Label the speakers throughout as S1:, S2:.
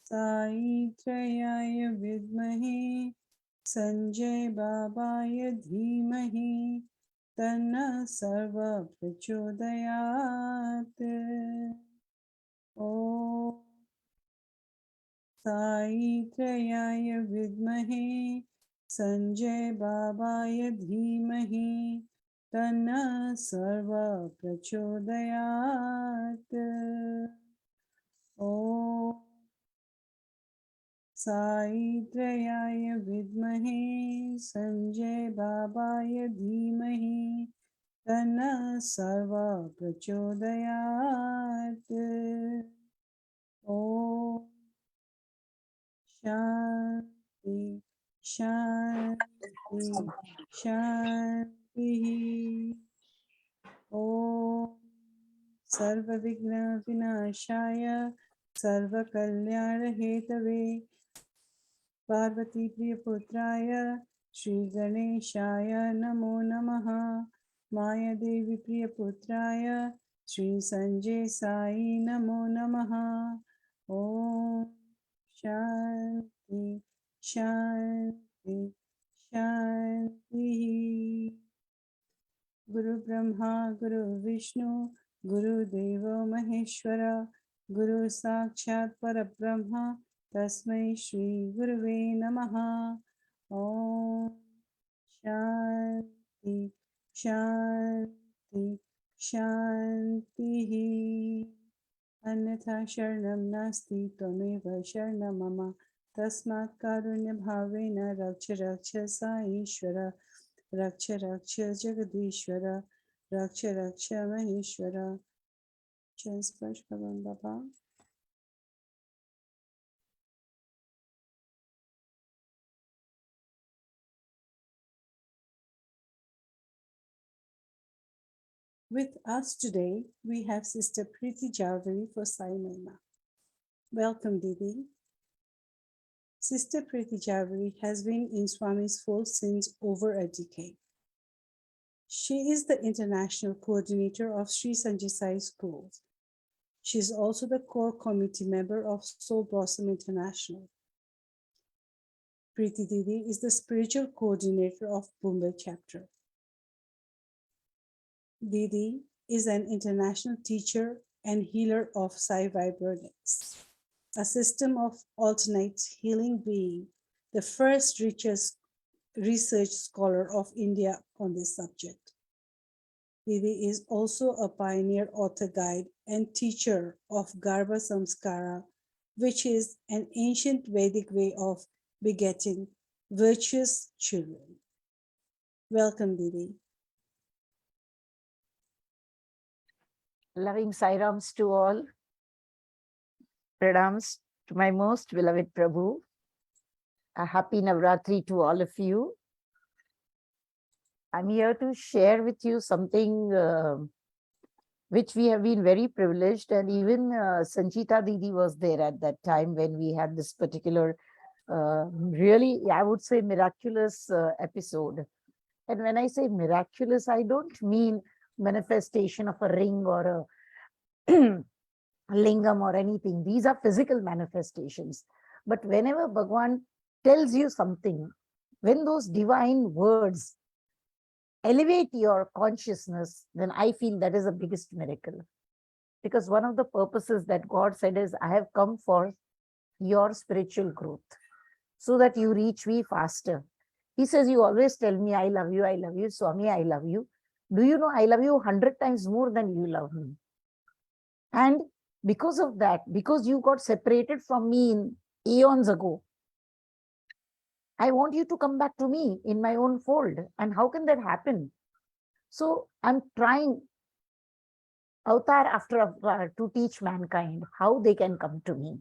S1: साईत्रयाय विद्महे संजय बाबाय धीमहि तन्नः सर्वः प्रचोदयात्। ॐ साईत्रयाय विद्महे संजय बाबाय धीमहि तन्नः सर्वः प्रचोदयात्। ॐ साईत्रयाय विद्महे संजय बाबाय धीमहि तन्नः सर्वः प्रचोदयात्। ॐ शान्ति शान्ति शान्तिः। ॐ सर्वविघ्नविनाशाय सर्वकल्याणहेतवे पार्वतीप्रियपुत्राय श्रीगणेशाय नमो नमः। मायादेवी प्रियपुत्राय श्री संजय साई नमो नमः। ॐ शान्ति शान्ति शान्तिः। गुरु ब्रह्मा गुरु विष्णु गुरुदेवो महेश्वर गुरु साक्षात् परब्रह्म तस्मै श्री गुरुवे नमः। ओम शांति शांति शांति। अन्यथा शरणं नास्ति त्वमेव शरणं मम तस्मात् कारुण्य भावेन रक्ष रक्ष साईश्वर रक्ष रक्ष जगदीश्वर रक्ष रक्ष महेश्वर। जय स्पर्श भगवान बाबा। With us today, we have Sister Priti for Sai Mahima. Welcome, Didi. Sister Priti has been in Swami's fold since over a decade. She is the international coordinator of SHREE SANJAY Sai schools. She is also the core committee member of Soul Blossom International. Priti Didi is the spiritual coordinator of Bombay chapter. Didi is an international teacher and healer of Sai Vibronix, a system of alternate healing being, the first research scholar of India on this subject. Didi is also a pioneer author guide and teacher of Garbha Samskara, which is an ancient Vedic way of begetting virtuous children. Welcome, Didi.
S2: Loving Sairams to all. Pranams to my most beloved Prabhu. A happy Navratri to all of you. I'm here to share with you something which we have been very privileged, and even Sanchita Didi was there at that time when we had this particular really, I would say, miraculous episode. And when I say miraculous, I don't mean manifestation of a ring or a lingam or anything. These are physical manifestations. But whenever Bhagwan tells you something, when those divine words elevate your consciousness, then I feel that is the biggest miracle. Because one of the purposes that God said is, I have come for your spiritual growth so that you reach me faster. He says, you always tell me, I love you, Swami, I love you. Do you know I love you 100 times more than you love me? And because of that, because you got separated from me in eons ago, I want you to come back to me in my own fold. And how can that happen? So I'm trying avatar after avatar to teach mankind how they can come to me.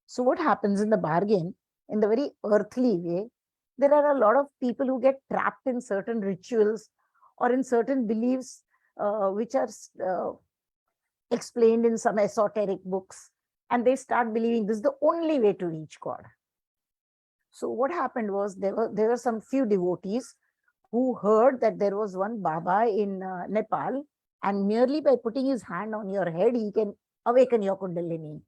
S2: So what happens in the bargain? in the very earthly way. There are a lot of people who get trapped in certain rituals or in certain beliefs which are explained in some esoteric books, and they start believing this is the only way to reach God. So what happened was there were some few devotees who heard that there was one Baba in Nepal, and merely by putting his hand on your head, he can awaken your Kundalini.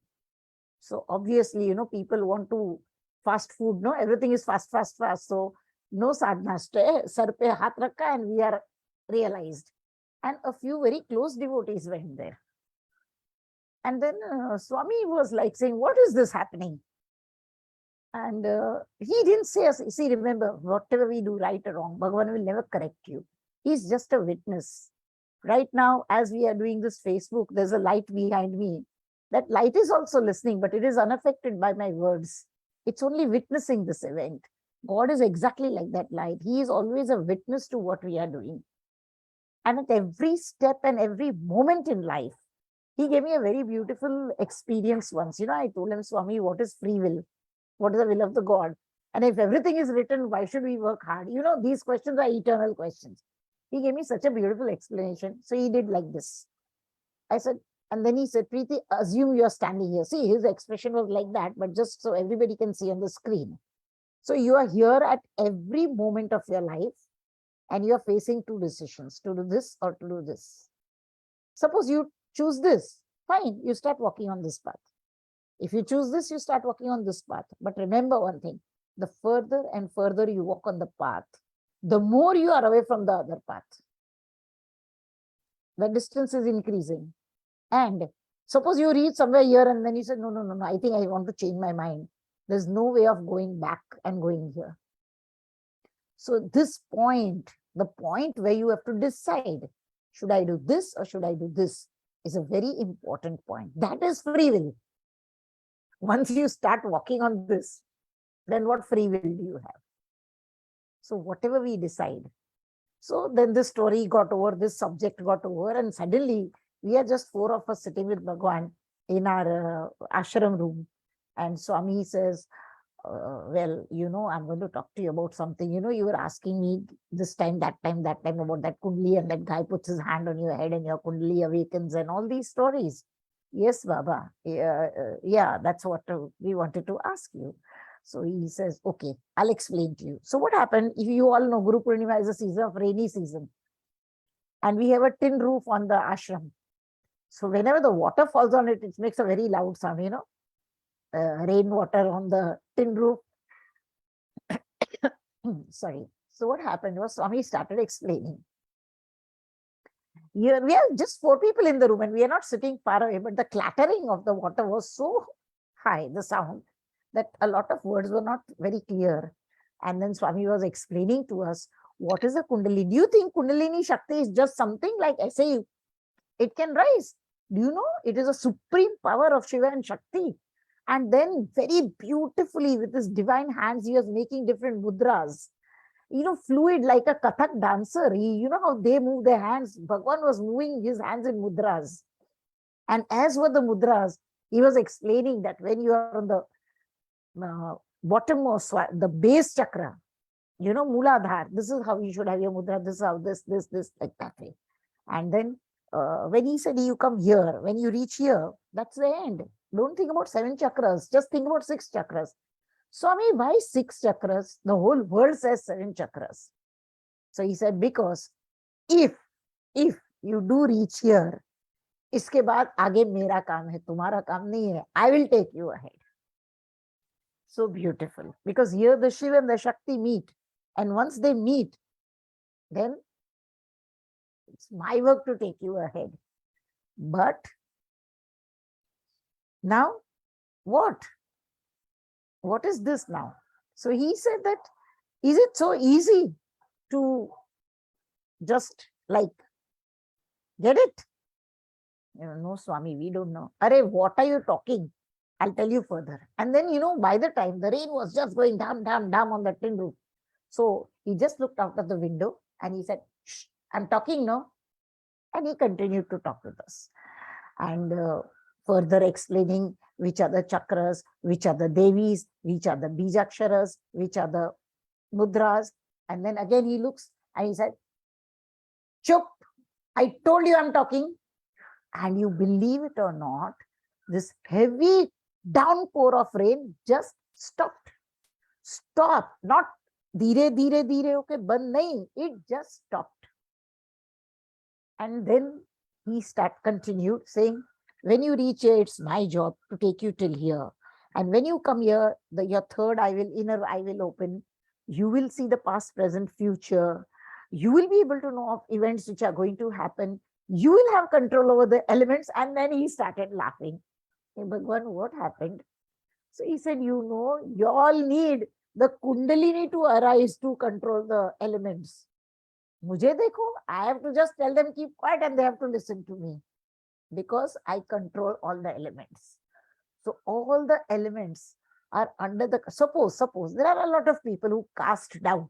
S2: So obviously, people want to fast food, no, everything is fast, fast, fast. So no sadhana, stay, sar pe hath rakha, and we are realized. And a few very close devotees went there. And then Swami was like saying, what is this happening? And he didn't say us, see, remember, whatever we do, right or wrong, Bhagwan will never correct you. He's just a witness. Right now, as we are doing this Facebook, there's a light behind me. That light is also listening, but it is unaffected by my words. It's only witnessing this event. God is exactly like that light. He is always a witness to what we are doing. And at every step and every moment in life, he gave me a very beautiful experience once. I told him, Swami, what is free will? What is the will of the God? And if everything is written, why should we work hard? These questions are eternal questions. He gave me such a beautiful explanation. So he did like this. I said, and then he said, Priti, assume you're standing here. See, his expression was like that, but just so everybody can see on the screen. So you are here at every moment of your life, and you are facing two decisions, to do this or to do this. Suppose you choose this, fine, you start walking on this path. If you choose this, you start walking on this path. But remember one thing, the further and further you walk on the path, the more you are away from the other path. The distance is increasing. And suppose you reach somewhere here and then you say, no, I think I want to change my mind. There's no way of going back and going here. So this point, the point where you have to decide, should I do this or should I do this, is a very important point. That is free will. Once you start walking on this, then what free will do you have? So whatever we decide. So then this story got over, this subject got over, and suddenly we are just four of us sitting with Bhagwan in our ashram room. And Swami says, well, I'm going to talk to you about something. You were asking me this time, that time about that kundali, and that guy puts his hand on your head and your kundali awakens and all these stories. Yes, Baba. Yeah, that's what we wanted to ask you. So he says, okay, I'll explain to you. So what happened, if you all know, Guru Purnima is a season of rainy season. And we have a tin roof on the ashram. So whenever the water falls on it, it makes a very loud sound, rainwater on the tin roof. Sorry. So what happened was Swami started explaining. Here we are just four people in the room and we are not sitting far away, but the clattering of the water was so high, the sound, that a lot of words were not very clear. And then Swami was explaining to us, what is a Kundalini? Do you think Kundalini Shakti is just something like SAU? It can rise. Do you know? It is a supreme power of Shiva and Shakti. And then very beautifully with his divine hands, he was making different mudras. Fluid like a Kathak dancer. How they move their hands. Bhagwan was moving his hands in mudras. And as were the mudras, he was explaining that when you are on the bottommost, the base chakra, Mooladhar, this is how you should have your mudra, this is how this, like that way. And then when he said you come here, when you reach here, that's the end. Don't think about 7 chakras, just think about 6 chakras. Swami, why 6 chakras? The whole world says 7 chakras. So he said, because if you do reach here, इसके बाद आगे मेरा काम है, तुम्हारा काम नहीं है. I will take you ahead. So beautiful. Because here the Shiva and the Shakti meet. And once they meet, then it's my work to take you ahead. But now what? What is this now? So he said that, is it so easy to just like get it? No, Swami, we don't know. Arey, what are you talking? I'll tell you further. And then, by the time the rain was just going down on the tin roof. So he just looked out of the window and he said, shh, I'm talking now. And he continued to talk with us. And further explaining which are the chakras, which are the devis, which are the bijaksharas, which are the mudras. And then again he looks and he said, Chup, I told you I'm talking. And you believe it or not, this heavy downpour of rain just stopped. Stop, not धीरे धीरे धीरे होके बंद नहीं, it just stopped. And then he continued saying, when you reach here, it's my job to take you till here. And when you come here, your third inner eye will open. You will see the past, present, future. You will be able to know of events which are going to happen. You will have control over the elements. And then he started laughing. Hey, Bhagwan, what happened? So he said, you all need the Kundalini to arise to control the elements. Mujhe dekho, I have to just tell them keep quiet and they have to listen to me because I control all the elements. So all the elements are under the, suppose there are a lot of people who cast doubt.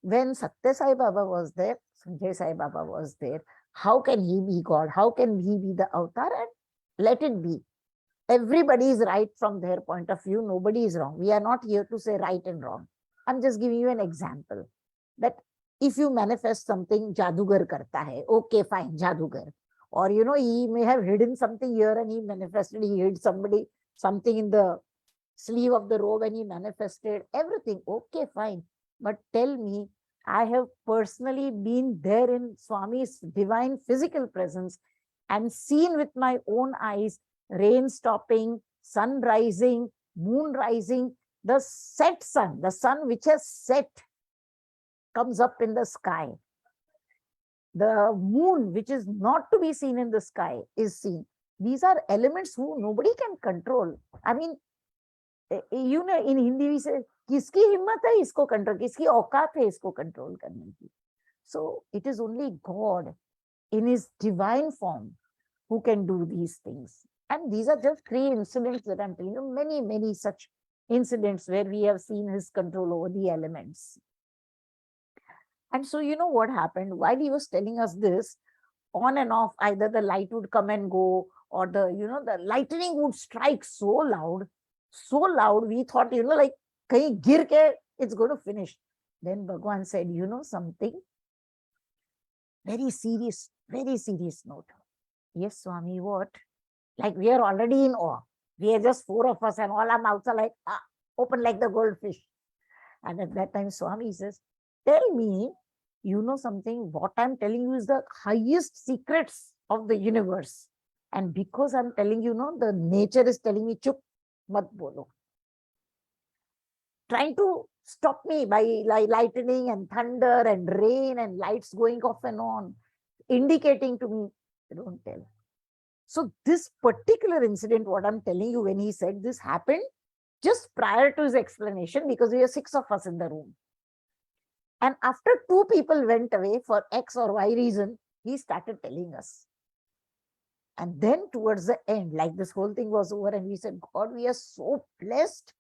S2: When Satya Sai Baba was there, Sanjay Sai Baba was there, how can he be God? How can he be the avatar? And let it be. Everybody is right from their point of view. Nobody is wrong. We are not here to say right and wrong. I'm just giving you an example that if you manifest something, Jadugar karta hai. Okay, fine, Jadugar. Or, he may have hidden something here and he manifested, he hid something in the sleeve of the robe and he manifested everything. Okay, fine. But tell me, I have personally been there in Swami's divine physical presence and seen with my own eyes rain stopping, sun rising, moon rising, the set sun, the sun which has set, comes up in the sky. The moon, which is not to be seen in the sky, is seen. These are elements who nobody can control. I mean, in Hindi we say, kiski himmat hai isko control, kiski auqat hai isko control karne ki. So it is only God in his divine form who can do these things. And these are just 3 incidents that I'm telling you, many, many such incidents where we have seen his control over the elements. And so, what happened? While he was telling us this, on and off, either the light would come and go, or the lightning would strike so loud, we thought, like, kahin gir ke, it's going to finish. Then Bhagwan said, something? Very serious note. Yes, Swami, what? Like we are already in awe. We are just 4 of us and all our mouths are like, open like the goldfish. And at that time, Swami says, tell me, something, what I'm telling you is the highest secrets of the universe. And because I'm telling you, the nature is telling me, chup, mat bolo. Trying to stop me by lightning and thunder and rain and lights going off and on, indicating to me, don't tell. So this particular incident, what I'm telling you, when he said this happened just prior to his explanation, because we are 6 of us in the room. And after 2 people went away for X or Y reason, he started telling us. And then towards the end, like this whole thing was over and we said, God, we are so blessed.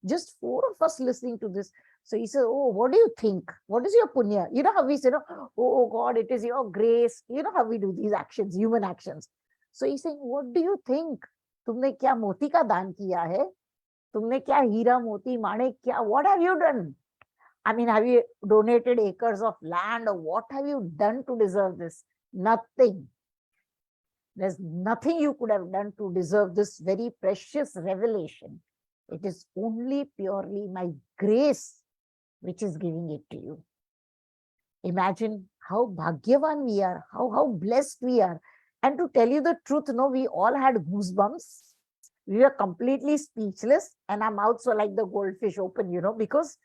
S2: Just 4 of us listening to this. So he said, oh, what do you think? What is your punya? You know how we say, oh God, it is your grace. You know how we do these actions, human actions. So he's saying, what do you think? तुमने क्या मोती का दान किया है? तुमने क्या हीरा मोती माणिक क्या? What have you done? I mean, have you donated acres of land or what have you done to deserve this? Nothing. There's nothing you could have done to deserve this very precious revelation. It is only purely my grace which is giving it to you. Imagine how bhagyavan we are, how blessed we are. And to tell you the truth, we all had goosebumps. We were completely speechless and our mouths were like the goldfish open, because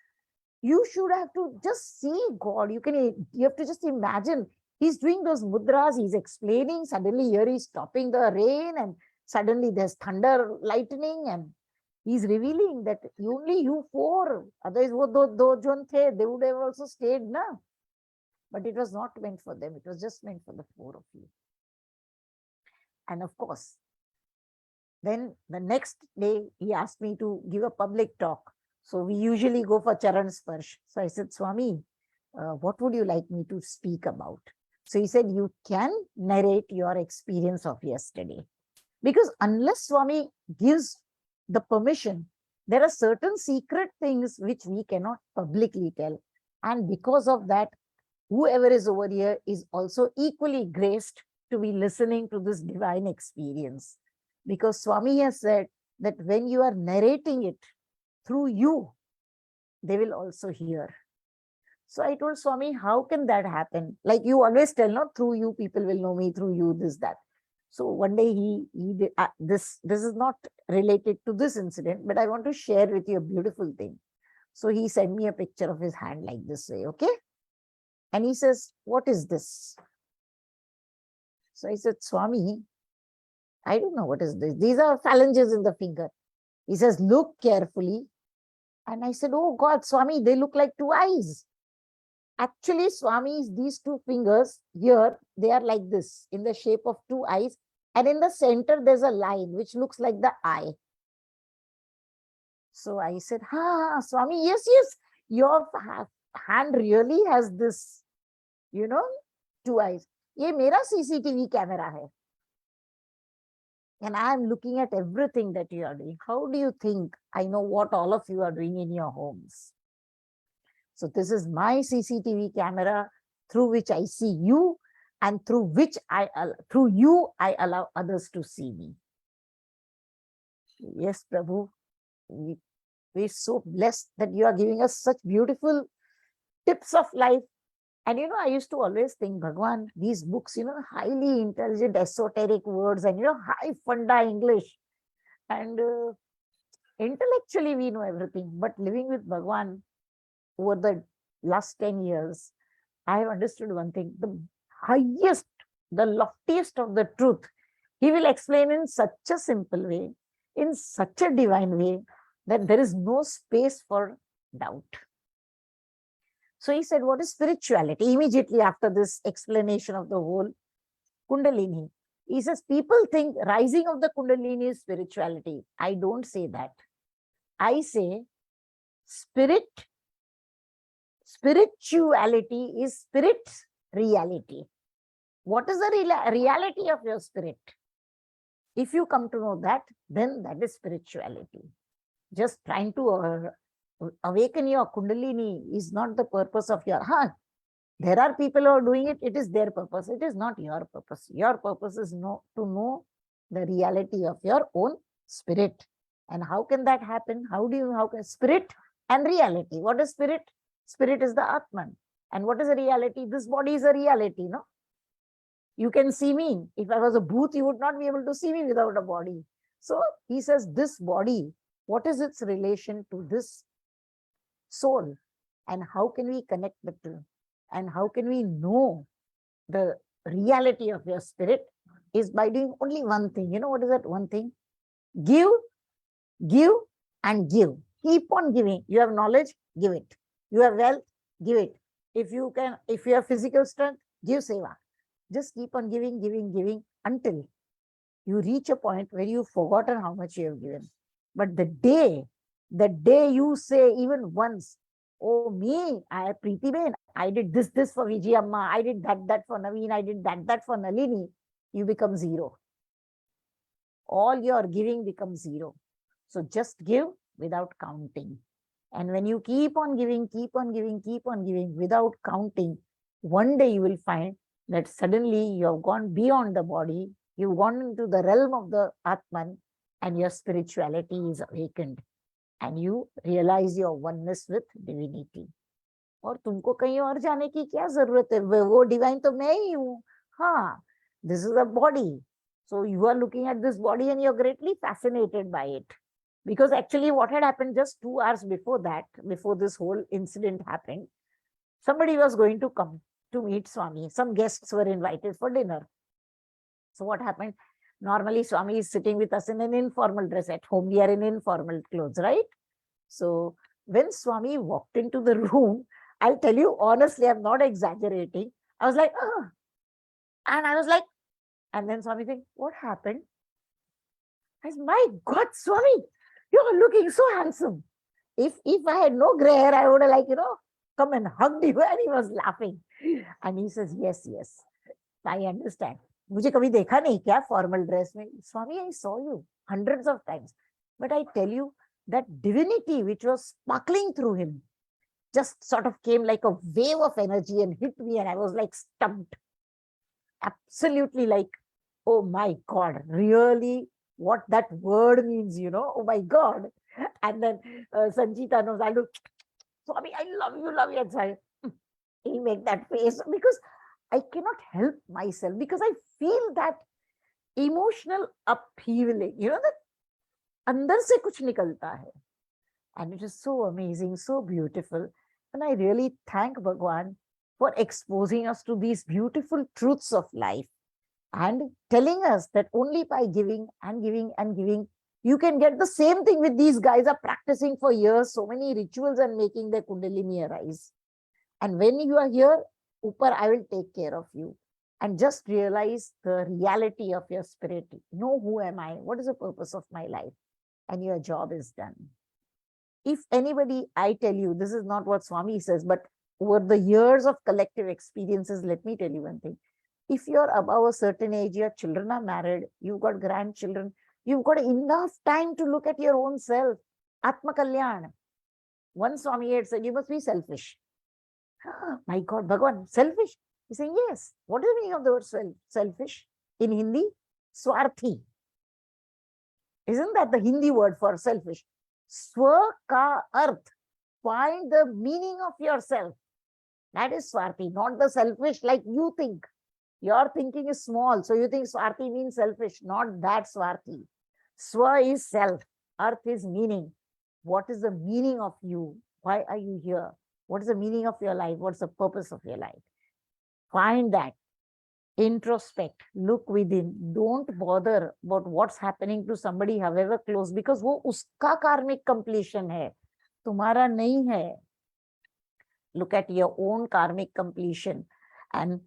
S2: you should have to just see God. You have to just imagine. He's doing those mudras, he's explaining, suddenly here he's stopping the rain and suddenly there's thunder, lightning, and he's revealing that only you 4, otherwise they would have also stayed, na? But it was not meant for them, it was just meant for the 4 of you. And of course, then the next day he asked me to give a public talk. So we usually go for Charan Sparsh. So I said, Swami, what would you like me to speak about? So he said, you can narrate your experience of yesterday. Because unless Swami gives the permission, there are certain secret things which we cannot publicly tell. And because of that, whoever is over here is also equally graced to be listening to this divine experience. Because Swami has said that when you are narrating it through you, they will also hear. So I told Swami, how can that happen? Like you always tell, not through you, people will know me, through you, this, that. So one day he did, this is not related to this incident, but I want to share with you a beautiful thing. So he sent me a picture of his hand like this way, okay? And he says, what is this? So I said, Swami, I don't know what is this. These are phalanges in the finger. He says, look carefully. And I said, oh God, Swami, they look like two eyes. Actually, Swami's, these two fingers here, they are like this in the shape of two eyes. And in the center, there's a line which looks like the eye. So I said, Swami, yes, your hand really has this, two eyes. Ye mera CCTV camera hai. And I am looking at everything that you are doing. How do you think I know what all of you are doing in your homes? So this is my CCTV camera through which I see you, and through you I allow others to see me. Yes, Prabhu, we're so blessed that you are giving us such beautiful tips of life. And I used to always think, Bhagwan, these books, highly intelligent, esoteric words, and high funda English. And intellectually we know everything, but living with Bhagwan over the last 10 years, I have understood one thing: the highest, the loftiest of the truth, he will explain in such a simple way, in such a divine way, that there is no space for doubt. So he said, what is spirituality? Immediately after this explanation of the whole Kundalini, he says, people think rising of the Kundalini is spirituality. I don't say that. I say spirituality is spirit's reality. What is the reality of your spirit? If you come to know that, then that is spirituality. Just trying to awaken your Kundalini is not the purpose of your heart. There are people who are doing it. It is their purpose. It is not your purpose. Your purpose is to know the reality of your own spirit. And how can that happen? How can spirit and reality? What is spirit? Spirit is the Atman. And what is a reality? This body is a reality, no? You can see me. If I was a booth, you would not be able to see me without a body. So he says, this body, what is its relation to this soul? And how can we connect the two? And how can we know the reality of your spirit? Is by doing only one thing. You know what is that one thing? Give, and give. Keep on giving. You have knowledge, give it. You have wealth, give it. If you have physical strength, give seva. Just keep on giving until you reach a point where you've forgotten how much you have given. But the day you say even once, oh me, Priti Ben, I did this for Vijayamma, I did that for Naveen, I did that for Nalini, you become zero. All your giving becomes zero. So just give without counting. And when you keep on giving without counting, one day you will find that suddenly you have gone beyond the body, you've gone into the realm of the Atman, and your spirituality is awakened. And you realize your oneness with divinity. और तुमको कहीं और जाने की क्या जरूरत है? वो divine तो मैं ही हूँ. हाँ, this is a body. So you are looking at this body and you're greatly fascinated by it. Because actually what had happened just 2 hours before that, before this whole incident happened, somebody was going to come to meet Swami. Some guests were invited for dinner. So what happened? Normally Swami is sitting with us in an informal dress. At home we are in informal clothes, right? So when Swami walked into the room, I'll tell you honestly, I'm not exaggerating. I was like, oh. And I was like, and then Swami said, what happened? I said, my God, Swami, you're looking so handsome. If I had no gray hair, I would have come and hugged you. And he was laughing. And he says, yes, I understand. मुझे कभी देखा नहीं क्या formal dress में. Swami, I saw you hundreds of times, but I tell you that divinity which was sparkling through him just sort of came like a wave of energy and hit me, and I was like stumped. Absolutely like, oh my God, really what that word means, oh my God. And then Sanjita knows, I do, Swami, I love you. And so he'll make that face because I cannot help myself, because I feel that emotional upheaval, that अंदर से कुछ निकलता है. And it is so amazing, so beautiful. And I really thank Bhagwan for exposing us to these beautiful truths of life and telling us that only by giving and giving and giving, you can get the same thing with these guys are practicing for years, so many rituals and making their Kundalini arise. And when you are here, Upar, I will take care of you. And just realize the reality of your spirit. Know who am I? What is the purpose of my life? And your job is done. If anybody, I tell you, this is not what Swami says, but over the years of collective experiences, let me tell you one thing. If you're above a certain age, your children are married, you've got grandchildren, you've got enough time to look at your own self. Atma Kalyan. One Swami had said, you must be selfish. My God, Bhagwan, selfish? He's saying, yes. What is the meaning of the word selfish? In Hindi, Swarthi. Isn't that the Hindi word for selfish? Swa ka arth. Find the meaning of yourself. That is Swarthi, not the selfish like you think. Your thinking is small, so you think Swarthi means selfish. Not that Swarthi. Swa is self. Arth is meaning. What is the meaning of you? Why are you here? What is the meaning of your life? What's the purpose of your life? Find that. Introspect. Look within. Don't bother about what's happening to somebody, however close, because वो उसका karmic completion है. तुम्हारा नहीं है. Look at your own karmic completion. And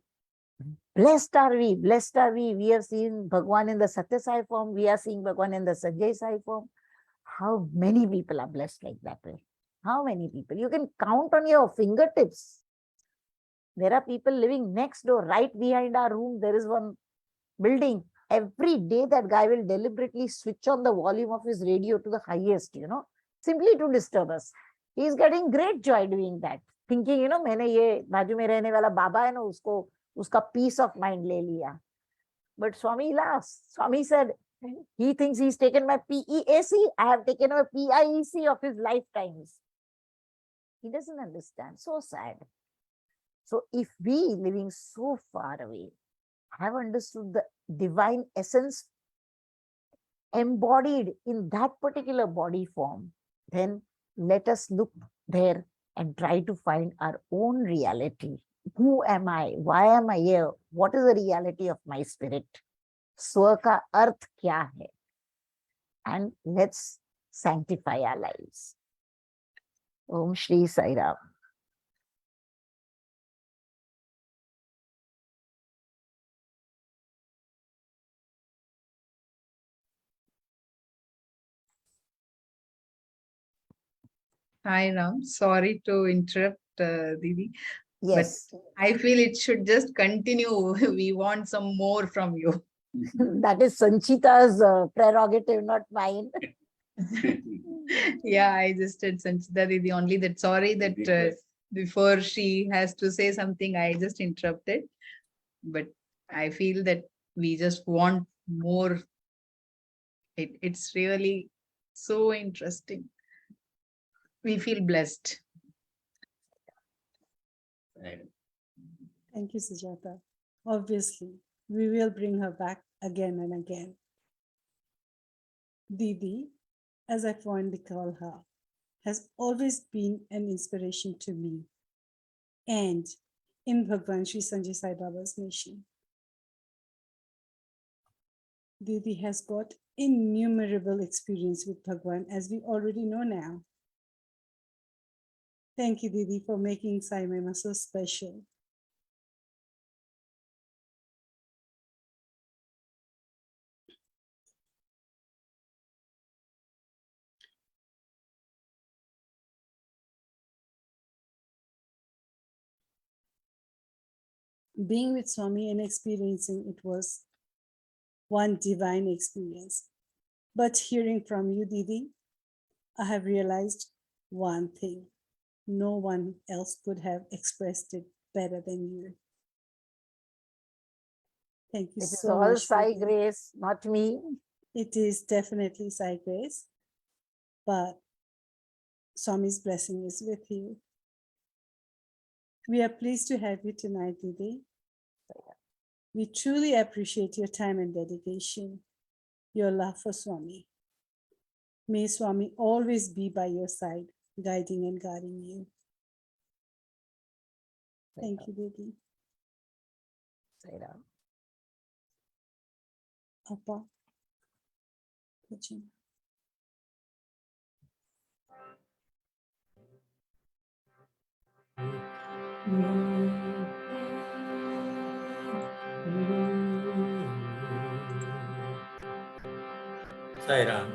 S2: blessed are we. Blessed are we. We are seeing Bhagwan in the Satya Sai form. We are seeing Bhagwan in the Sanjay Sai form. How many people are blessed like that way? How many people? You can count on your fingertips. There are people living next door, right behind our room. There is one building. Every day that guy will deliberately switch on the volume of his radio to the highest, simply to disturb us. He is getting great joy doing that. Thinking, मैंने ये बाजू में रहने वाला बाबा है ना, उसको उसका peace of mind ले लिया. But Swami laughs. Swami said, he thinks he's taken my PEAC. I have taken a PIEC of his lifetimes. He doesn't understand. So sad. So if we, living so far away, have understood the divine essence embodied in that particular body form, then let us look there and try to find our own reality. Who am I? Why am I here? What is the reality of my spirit? Swa ka arth kya hai? And let's sanctify our lives. Om Shri Sai Ram.
S3: Hi Ram, sorry to interrupt Didi,
S2: Yes.
S3: but I feel it should just continue. We want some more from you.
S2: That is Sanchita's prerogative, not mine.
S3: Yeah, I just said Sanchita Didi only that sorry that before she has to say something, I just interrupted. But I feel that we just want more. It's really so interesting. We feel blessed.
S1: Thank you, Sujata. Obviously, we will bring her back again and again. Didi, as I fondly call her, has always been an inspiration to me and in Bhagwan Sri Sanjay Sai Baba's mission. Didi has got innumerable experience with Bhagwan, as we already know now. Thank you, Didi, for making Sai Mahima so special. Being with Swami and experiencing it was one divine experience. But hearing from you, Didi, I have realized one thing. No one else could have expressed it better than you. Thank you
S2: It is
S1: so
S2: all
S1: much.
S2: Sai
S1: Didi.
S2: Grace, not me.
S1: It is definitely Sai Grace, but Swami's blessing is with you. We are pleased to have you tonight, Didi. We truly appreciate your time and dedication, your love for Swami. May Swami always be by your side, guiding and guarding you. Thank you, Didi.
S2: Sai Ram.
S1: Appa. Bhajan.
S4: Sai Ram.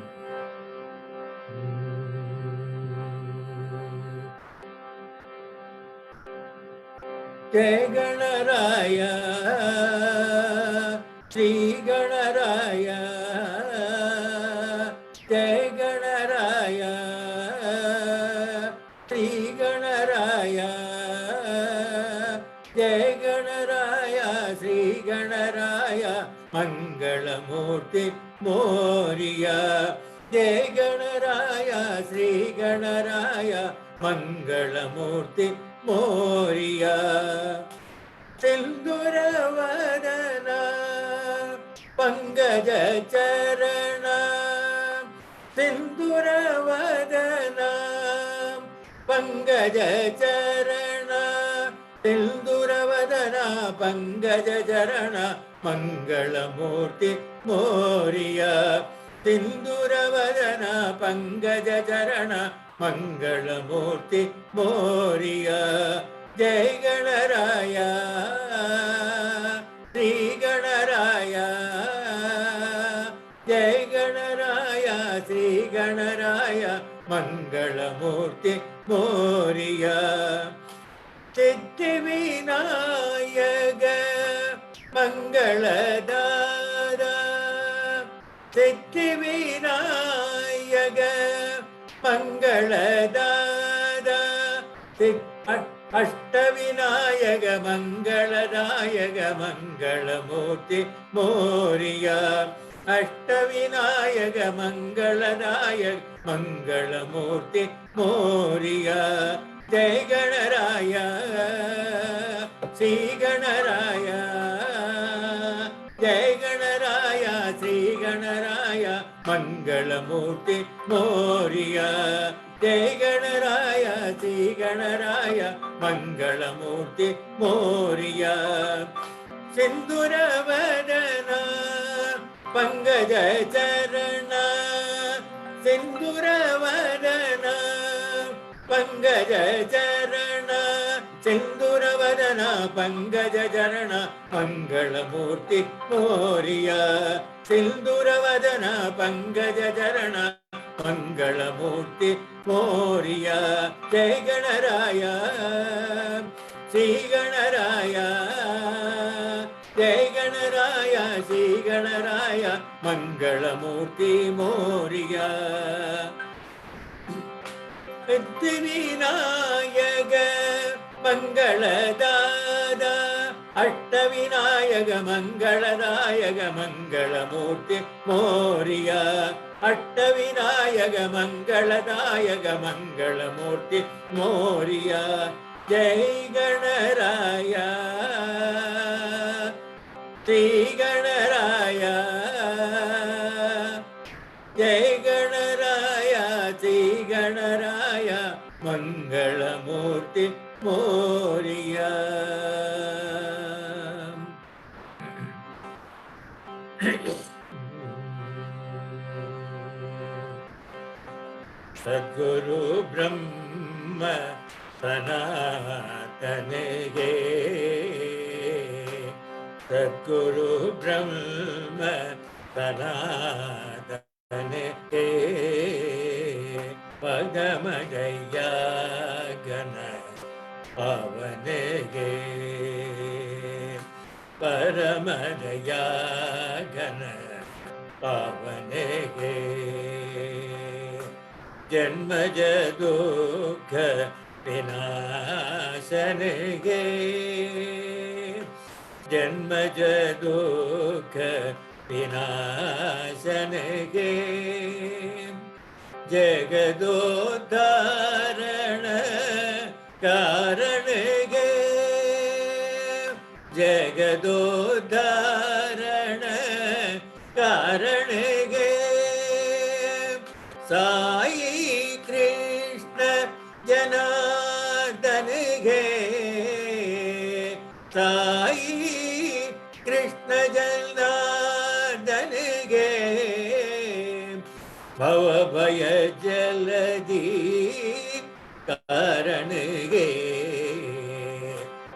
S4: Jai Ganaraya, Shri Ganaraya, Jai Ganaraya, Shri Ganaraya, Jai Ganaraya, Shri Ganaraya, Mangalamurti Moriya, Jai Ganaraya, Shri Ganaraya, Mangalamurti Moriya, Sinduravadana, Pangaja Charana, Sinduravadana, Pangaja Charana, Sinduravadana, Pangaja Charana, Mangalamurti Moriya, Sinduravadana, Pangaja Charana, Mangalamurti Moriya, Jai Ganaraya, Shri Ganaraya, Jai Ganaraya, Shri Ganaraya, Mangalamurti Moriya, Siddhivinayaka, Mangaladara, Siddhivinayaka, Mangaladara, Ashtavinayaka, Mangaladayaka, Mangalamurti Moriya, Ashtavinayaka, Mangaladayaka, Mangalamurti Moriya, Jai Ganaraya, Shri Ganaraya, Jai Ganaraya, Shri Ganaraya, Mangalamurti Moriya, Jai Ganaraya, Shri Ganaraya, Mangalamurti Moriya, Sinduravadana, Pangaja Charana, Sinduravadana, Pangaja Charana, Sinduravadana, Pangaja Charana, Mangalamurti Moriya, Sinduravadana, Pangaja Charana, Mangalamurti Moriya, Jai Ganaraya, Shri Ganaraya, Jai Ganaraya, Shri Ganaraya, Mangalamurti Moriya, Siddhivinayaka, Mangaladada, Ashtavinayaka, Mangaladayaka, Mangalamurti Moriya, Ashtavinayaka, Mangaladayaka, Mangalamurti Moriya, Jai Ganaraya, Shri Ganaraya, Jai Ganaraya, Shri Ganaraya, Mangalamurti Moriya. Sadguru Brahma Sanatanege, Sadguru Brahma Sanatanege, Pagamagaya Gana Pavanege, Paramadaya Gana पावने गे जन्मज दुःख विनाशन गे जन्मज दुःख विनाशन गे जगदोद्धारण कारण गे जगदोद्धारण कारण गे साई कृष्ण जनार्दन गे साई कृष्ण जनार्दन गे भव भय जलधि कारण गे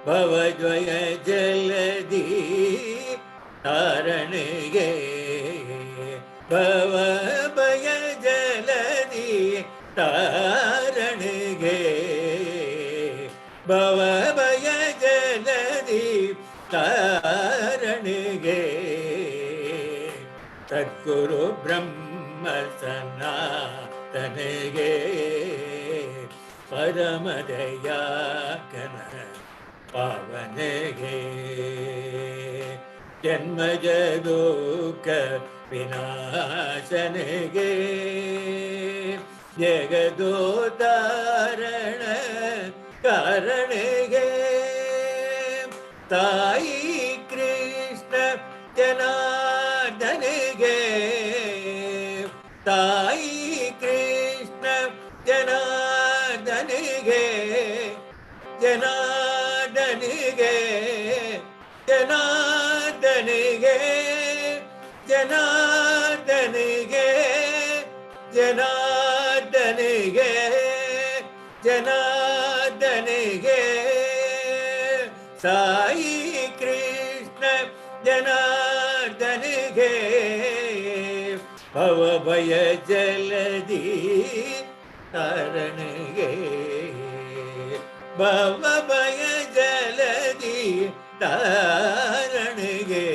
S4: भव द्वय जलधि कारण गे भव भय जलधि तारण गे भव भय जलधि तारण गे सद्गुरु ब्रह्म सनातन गे परम दया घन पावन गे जन्मज दुःख विनाशन गे जगदोद्धारण कारण गे ताई कृष्ण जनार्दन गे ताई कृष्ण जनार्दन गे जनार्दन गे जनार्दन गे जनार्दन गे जनार्दन गे जनार्दन गे साई कृष्ण जनार्दन गे भव भय जलधि तारण गे भव भय जलधि तारण गे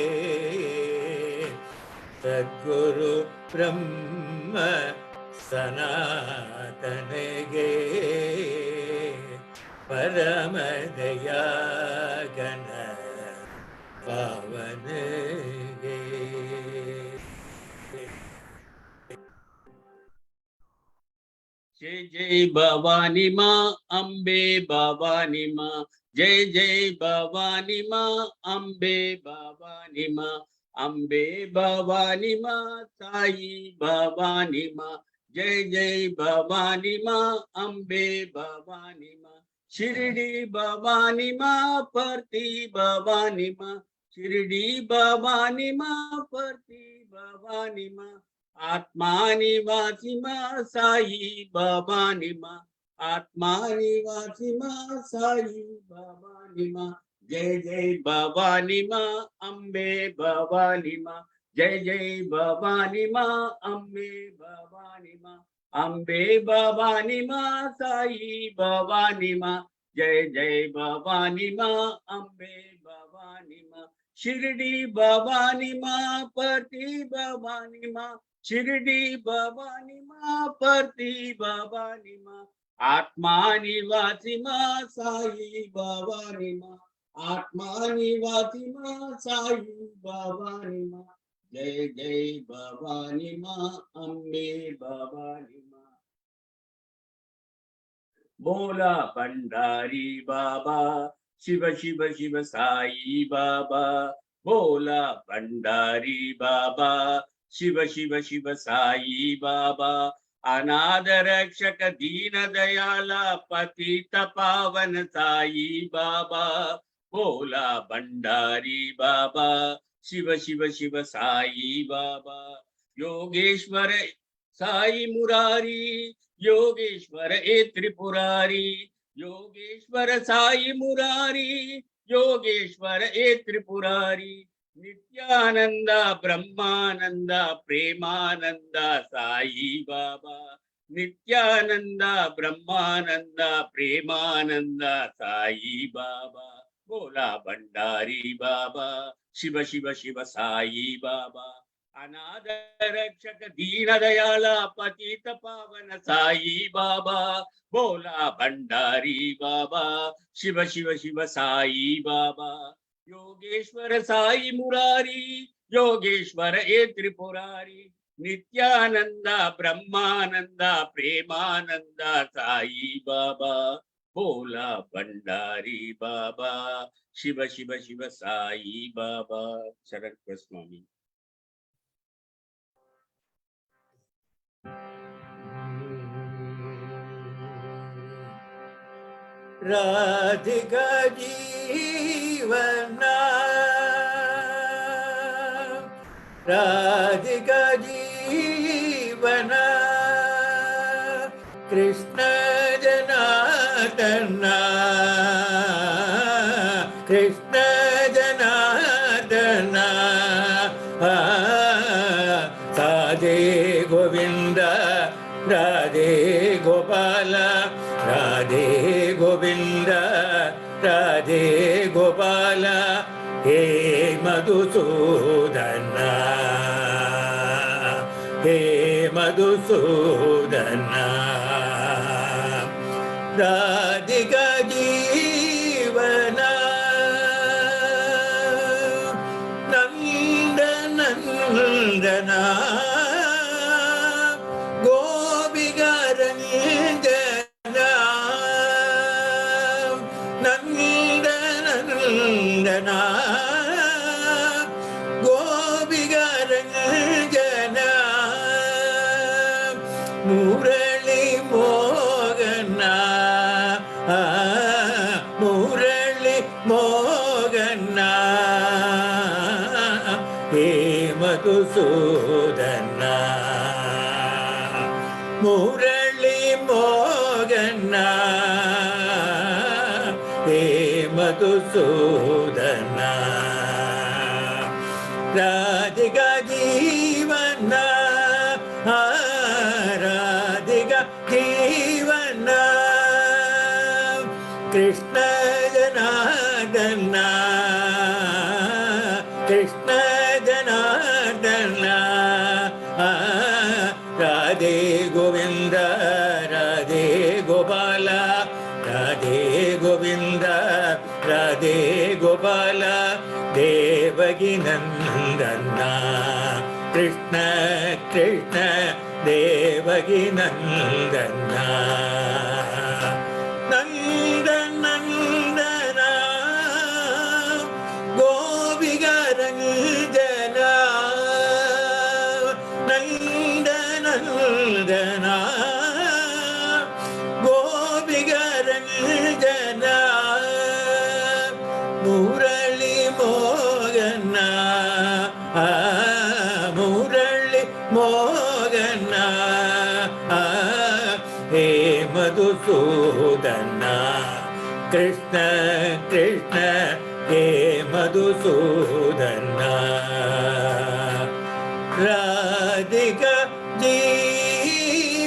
S4: सद्गुरु ब्रह्म सनातन गे परम दया घन पावन गे
S5: जय जय भवानी माँ अम्बे भवानी माँ जय जय भवानी माँ अम्बे भवानी माँ अम्बे भवानी माँ साई भवानी माँ जय जय भवानी माँ अम्बे भवानी माँ शिरडी भवानी माँ परती भवानी माँ शिरडी भवानी माँ परती भवानी माँ आत्मा निवासी माँ साई भवानी माँ आत्मा निवासी माँ साई भवानी माँ जय जय भवानी माँ अम्बे भवानी माँ जय जय भवानी माँ अम्बे भवानी माँ अम्बे भवानी माँ साई भवानी माँ जय जय भवानी माँ अम्बे भवानी माँ शिरडी भवानी माँ परती भवानी माँ शिरडी भवानी माँ परती भवानी माँ आत्मा निवासी माँ साई भवानी माँ आत्मा निवासी माँ साई भवानी माँ जय जय भवानी माँ अम्बे भवानी माँ बोला भंडारी बाबा शिव शिव शिव साई बाबा बोला भंडारी बाबा शिव शिव शिव साई बाबा अनाथ रक्षक दीन दयाला पतित पावन साई बाबा बोला भंडारी बाबा शिव शिव शिव साई बाबा योगेश्वर साई मुरारी योगेश्वर ए त्रिपुरारी योगेश्वर साई मुरारी योगेश्वर ए त्रिपुरारी नित्यानंद ब्रह्मानंद प्रेमानंद साई बाबा नित्यानंद ब्रह्मानंद प्रेमानंद साई बाबा बोला भंडारी बाबा शिव शिव शिव साई बाबा अनाथ रक्षक दीन दयाला पतित पावन साई बाबा बोला भंडारी बाबा शिव शिव शिव साई बाबा योगेश्वर साई मुरारी योगेश्वर ए त्रिपुरारी नित्यानंद ब्रह्मानंद प्रेमानंद साई बाबा बोला भंडारी बाबा शिव शिव शिव साई बाबा शरण स्वामी
S4: राधिका जीवना राधिका जीवना कृष्ण जनार्दना कृष्ण जनार्दना राधे गोविंद राधे गोपाल राधे गोविंद राधे गोपाल हे मधुसूदन हे मधुसूदन राधिका जीवना नंद नंदना गोपिगरंजना नंद नंदना गोपिगरंजना मुरली मोगना मुरली मोगना हे मधुसूदना मुरली मोगना हे मधुसूदना राधिका जीवना राधिका जीवना कृष्ण जनार्दना कृष्ण जनार्दना राधे गोविंद राधे गोपाल राधे गोविंद राधे गोपाल देवकी नंदना कृष्ण कृष्ण देवकी नंदना नंद नंदना गोपिगरंजना नंद नंदना गोपिगरंजना मुरली मोगना मुरली मोगना हे मधुसूदना कृष्ण कृष्ण हे मधुसूदना राधिका जीवना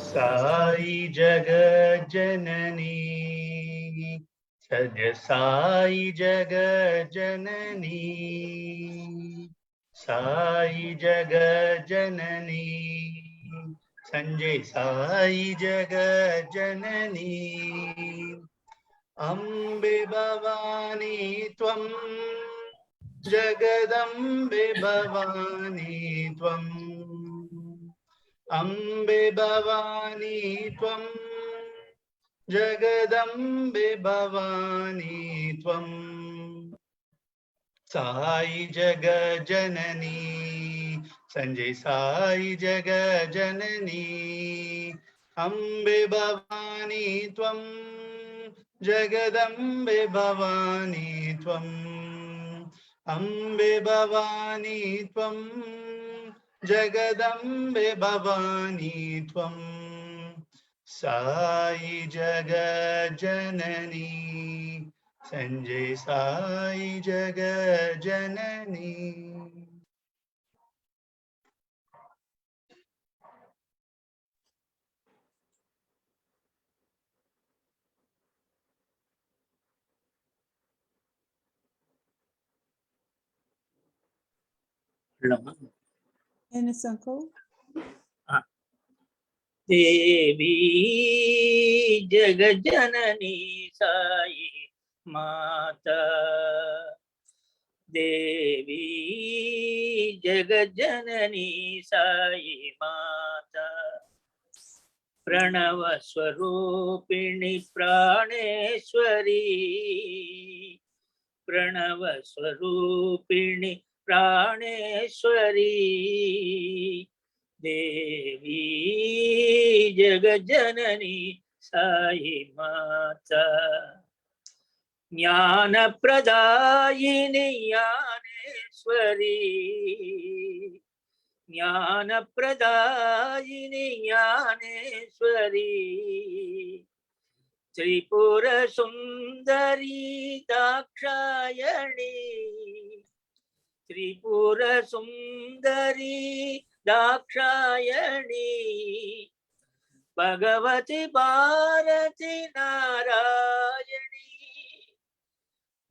S6: साई जगत जननी सद्य साई जगत जननी साई जगत जननी संजय साई जगत जननी अम्बे भवानी त्वं जगदम्बे भवानी त्वम् अम्बे भवानी त्वं जगदम्बे भवानी त्वं साई जगज्जननी संजय साई जगज्जननी अम्बे भवानी त्वं जगदम्बे भवानी त्वम् अम्बे भवानी त्वं जगदम्बे भवानी त्वं Sai जगज्जननी Sanjay Sai जगज्जननी
S1: And its uncle.
S4: देवी जगज्जननी साई माता देवी जगज्जननी साई माता प्रणव स्वरूपिणी प्राणेश्वरी प्रणव स्वरूपिणी प्राणेश्वरी देवी जगज्जननी साई माता ज्ञानप्रदायिनी ज्ञानेश्वरी ज्ञानप्रदायिनी ज्ञानेश्वरी त्रिपुरसुन्दरी दाक्षायणी त्रिपुरसुन्दरी दाक्षायणी भगवती भारती नारायणी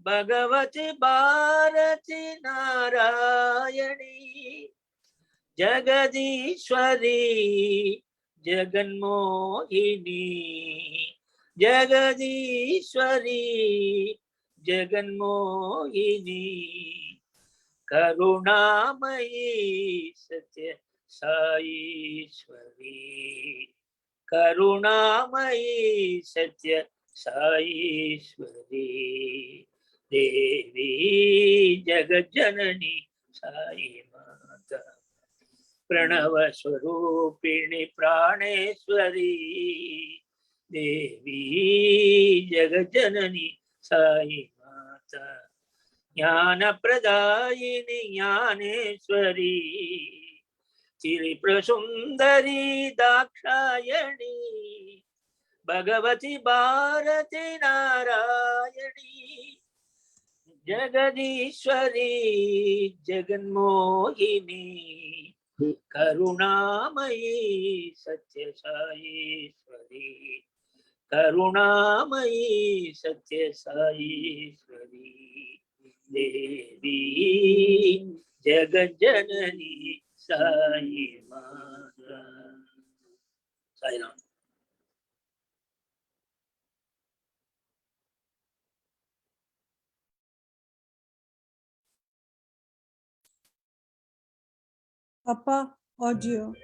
S4: भगवती भारती नारायणी जगदीश्वरी जगन्मोहिनी जगदीश्वरी जगन्मोहिनी करुणामयी सत्य साईश्वरी करुणामयी सत्य साईश्वरी देवी जगज्जननी साई माता प्रणव स्वरूपिणी प्राणेश्वरी देवी जगज्जननी साई माता ज्ञानप्रदायिनी ज्ञानेश्वरी त्रिपुरसुन्दरी दाक्षायणी भगवती भारती नारायणी जगदीश्वरी जगन्मोहिनी करुणामयी सत्य साईश्वरी करुणामयी सत्य साईश्वरी देवी जगज्जननी साई माता साई राम
S1: Appa, audio.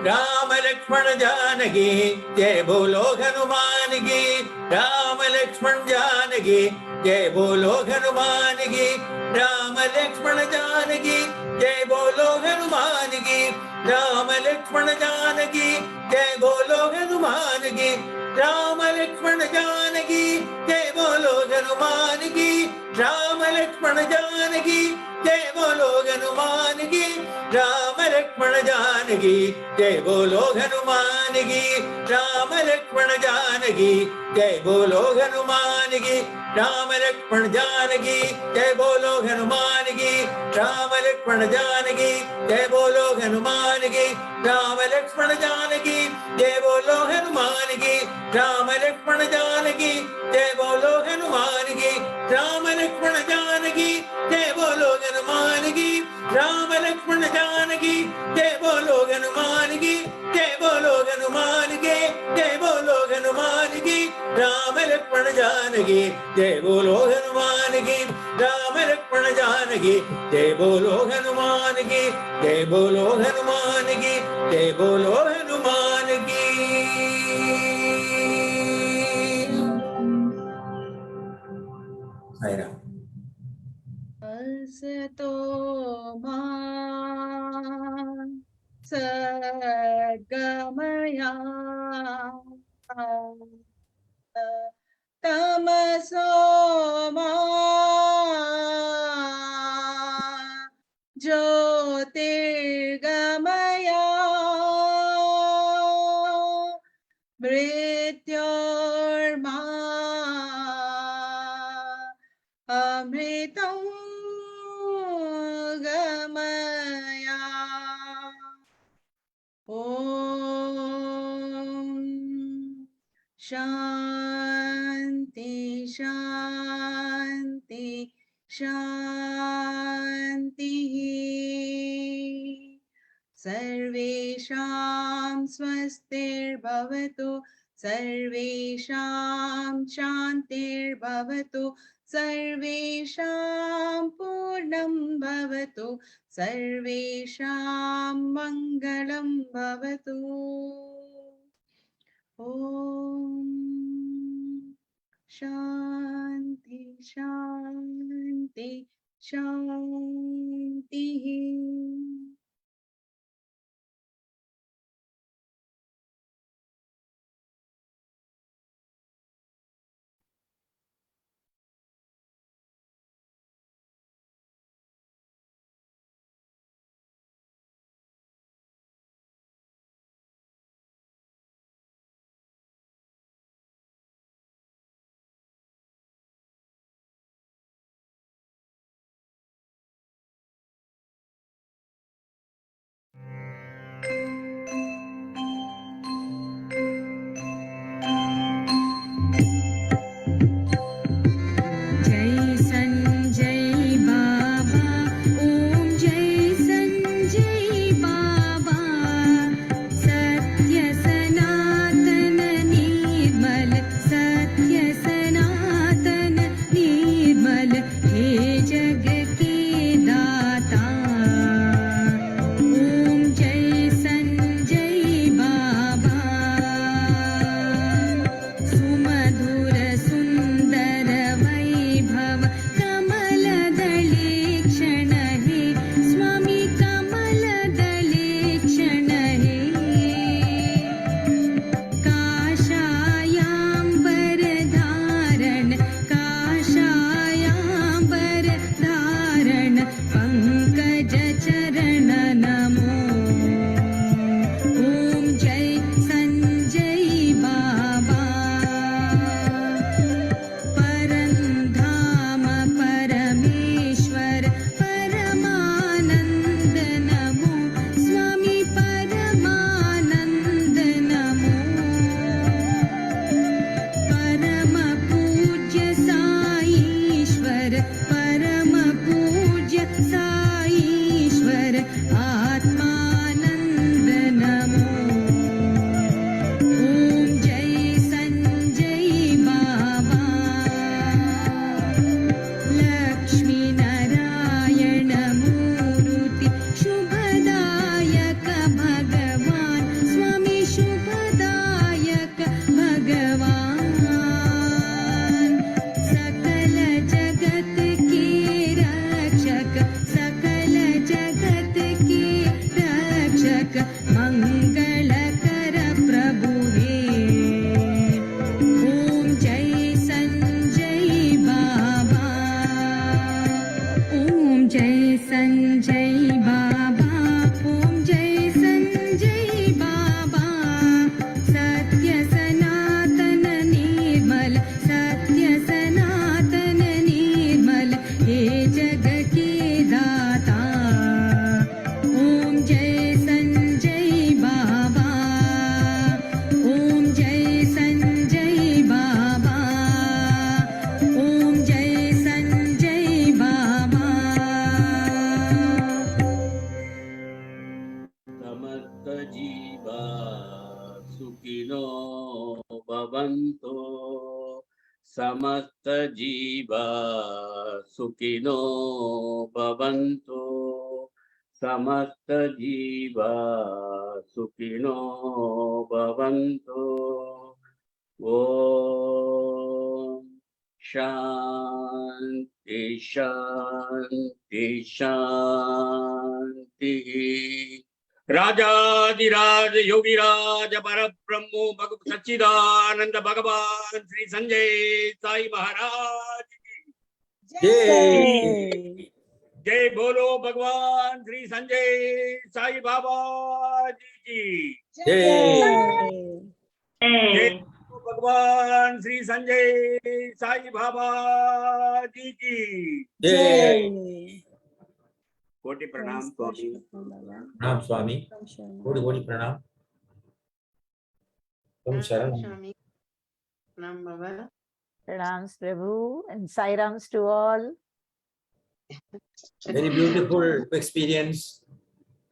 S4: राम लक्ष्मण जानकी जय बोलो हनुमान की राम लक्ष्मण जानकी जय बोलो हनुमान की राम लक्ष्मण जानकी जय बोलो हनुमान की राम लक्ष्मण जानकी जय बोलो हनुमान की राम लक्ष्मण जानकी जय बोलो हनुमान की राम लक्ष्मण जानकी जय बोलो हनुमान की राम लक्ष्मण जानकी जय बोलो हनुमान की राम लक्ष्मण जानकी जय बोलो हनुमान की राम लक्ष्मण जानकी जय बोलो हनुमान की राम लक्ष्मण जानकी जय बोलो हनुमान की राम लक्ष्मण जानकी जय बोलो हनुमान की राम लक्ष्मण जानकी जय बोलो हनुमान की राम लक्ष्मण जानकी जय बोलो हनुमान की राम लक्ष्मण जानकी जय बोलो हनुमान की जय बोलो हनुमान की जय बोलो हनुमान की राम लक्ष्मण जानकी जय बोलो हनुमान की राम लक्ष्मण जानकी जय बोलो हनुमान की जय बोलो हनुमान की जय बोलो हनुमान की साई राम
S3: असतो मा सद्गमया तमसो मा ज्योतिर्गमया मृत्योर्मा अमृतं गमया ॐ शान्ति शान्ति शान्तिः सर्वेषां स्वस्तिर्भवतु सर्वेषां शान्तिर्भवतु सर्वेषां पूर्णं भवतु सर्वेषां मङ्गलं भवतु ॐ शान्ति शान्ति शान्तिः जय संजय बाबा ओम जय संजय बाबा सत्य सनातन निर्मल सत्य सनातन निर्मल हे जग के दाता ओम जय संजय बाबा सुमधुर सुंदर वैभव कमल दले क्षण हे स्वामी कमल दले क्षण हे काषायाम्बर धारण काषायाम्बर धारण पंकज चरण नमो ओम जय संजय बाबा परंधाम परमेश्वर परमानंद नमो स्वामी परमानंद नमो परम पूज्य साईश्वर परम पूज्य साईश्वर आत्मानंद नमो ओम जय संजय बाबा लक्ष्मी नारायण मूर्ति शुभदायक भगवान स्वामी शुभदायक भगवान सकल जगत के रक्षक सकल जगत के रक्षक मंगलकर प्रभु हे ओम जय संजय बाबा ओम जय संजय बाबा ओम जय संजय बाबा सत्य सनातन निर्मल सत्य सनातन निर्मल हे जग के दाता ओम जय संजय बाबा ओम जय संजय बाबा ओम जय संजय बाबा
S5: समस्त जीवा सुखिनो भवन्तु समस्त जीवा सुखिनो भवन्तु समस्त जीवा सुखिनो भवन्तु ॐ शान्ति शान्ति शान्तिः राजाधिराज योगिराज परब्रह्मो भगवत सच्चिदानंद भगवान श्री संजय साई महाराज की
S1: जय
S5: जय बोलो भगवान श्री संजय साई बाबा जी की
S1: जय
S5: जय बोलो भगवान श्री संजय साई बाबा जी की
S1: जय
S5: कोटि प्रणाम स्वामी
S4: प्रणाम स्वामी कोटि कोटि प्रणाम तुम शरण
S7: Pranam Baba.
S2: Pranams Prabhu and Sairams to all.
S4: very beautiful experience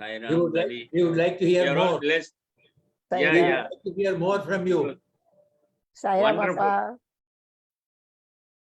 S5: Sai
S4: We
S5: Ram,
S4: would like,
S5: Daddy.
S4: we would like to
S5: We
S4: hear
S5: are all
S4: more.
S5: blessed.
S2: Sai
S5: Yeah,
S2: Ram.
S5: yeah.
S4: Like to hear more from you.
S2: Sai Ram,
S5: Wonderful.
S2: Appa.